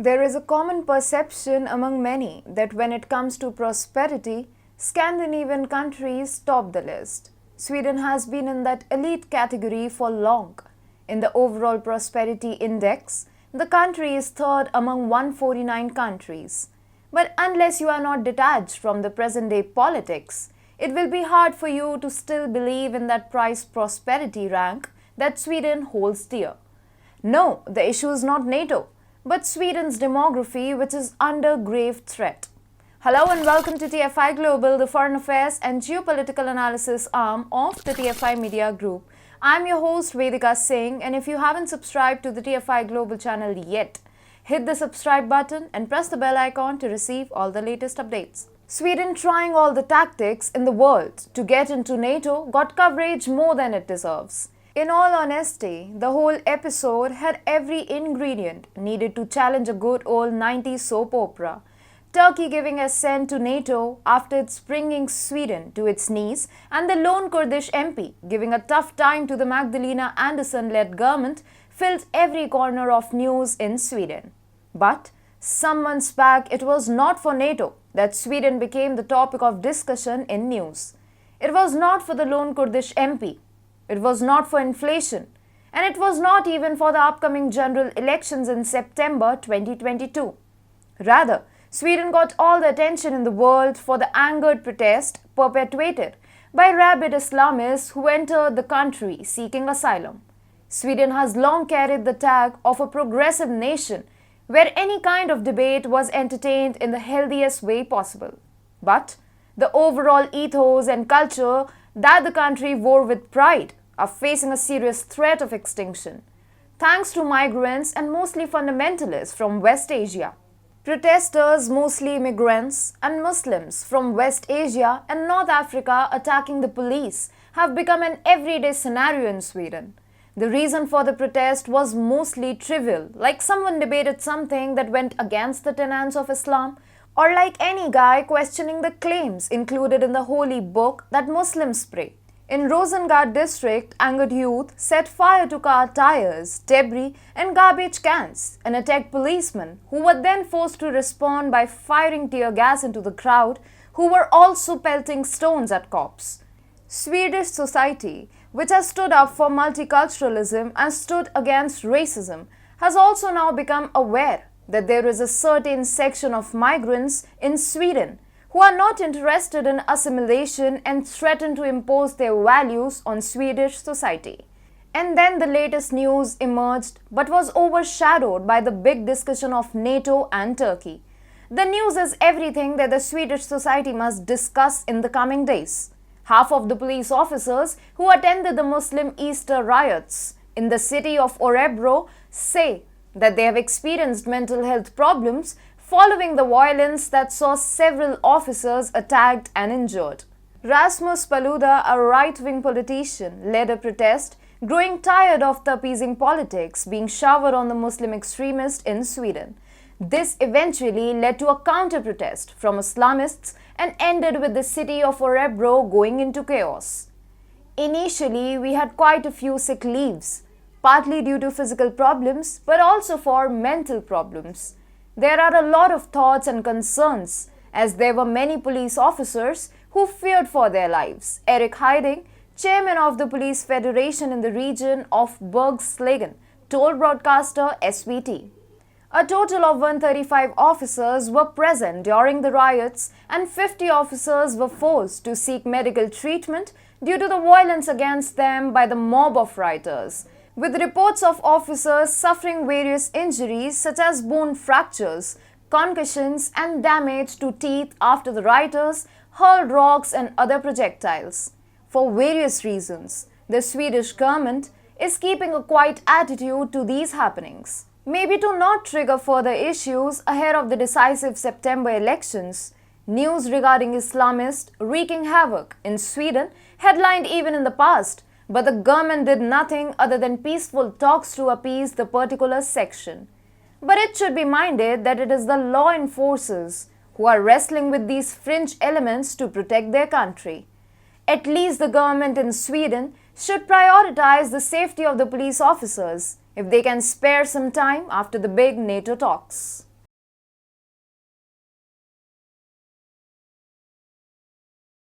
There is a common perception among many that when it comes to prosperity, Scandinavian countries top the list. Sweden has been in that elite category for long. In the overall prosperity index, the country is third among 149 countries. But unless you are not detached from the present day politics, it will be hard for you to still believe in that price prosperity rank that Sweden holds dear. No, the issue is not NATO, but Sweden's demography, which is under grave threat. Hello and welcome to TFI Global, the foreign affairs and geopolitical analysis arm of the TFI Media Group. I'm your host Vedika Singh, and if you haven't subscribed to the TFI Global channel yet, hit the subscribe button and press the bell icon to receive all the latest updates. Sweden, trying all the tactics in the world to get into NATO, got coverage more than it deserves. In all honesty, the whole episode had every ingredient needed to challenge a good old 90s soap opera. Turkey giving assent to NATO after its bringing Sweden to its knees, and the lone Kurdish MP giving a tough time to the Magdalena Andersson-led government filled every corner of news in Sweden. But some months back, it was not for NATO that Sweden became the topic of discussion in news. It was not for the lone Kurdish MP. It was not for inflation, and it was not even for the upcoming general elections in September 2022. Rather, Sweden got all the attention in the world for the angered protest perpetuated by rabid Islamists who entered the country seeking asylum. Sweden has long carried the tag of a progressive nation where any kind of debate was entertained in the healthiest way possible. But the overall ethos and culture that the country wore with pride are facing a serious threat of extinction, thanks to migrants and mostly fundamentalists from West Asia. Protesters, mostly immigrants and Muslims from West Asia and North Africa attacking the police, have become an everyday scenario in Sweden. The reason for the protest was mostly trivial, like someone debated something that went against the tenets of Islam, or like any guy questioning the claims included in the holy book that Muslims pray. In Rosengård district, angered youth set fire to car tires, debris and garbage cans and attacked policemen who were then forced to respond by firing tear gas into the crowd, who were also pelting stones at cops. Swedish society, which has stood up for multiculturalism and stood against racism, has also now become aware that there is a certain section of migrants in Sweden who are not interested in assimilation and threaten to impose their values on Swedish society. And then the latest news emerged but was overshadowed by the big discussion of NATO and Turkey. The news is everything that the Swedish society must discuss in the coming days. Half of the police officers who attended the Muslim Easter riots in the city of Örebro say that they have experienced mental health problems following the violence that saw several officers attacked and injured. Rasmus Paluda, a right-wing politician, led a protest, growing tired of the appeasing politics being showered on the Muslim extremists in Sweden. This eventually led to a counter-protest from Islamists and ended with the city of Örebro going into chaos. Initially, we had quite a few sick leaves, partly due to physical problems, but also for mental problems. There are a lot of thoughts and concerns, as there were many police officers who feared for their lives. Erik Hiding, chairman of the Police Federation in the region of Bergslagen, told broadcaster SVT. A total of 135 officers were present during the riots and 50 officers were forced to seek medical treatment due to the violence against them by the mob of rioters, with reports of officers suffering various injuries such as bone fractures, concussions and damage to teeth after the rioters hurled rocks and other projectiles. For various reasons, the Swedish government is keeping a quiet attitude to these happenings. Maybe to not trigger further issues ahead of the decisive September elections, news regarding Islamists wreaking havoc in Sweden headlined even in the past, but the government did nothing other than peaceful talks to appease the particular section. But it should be minded that it is the law enforcers who are wrestling with these fringe elements to protect their country. At least the government in Sweden should prioritize the safety of the police officers if they can spare some time after the big NATO talks.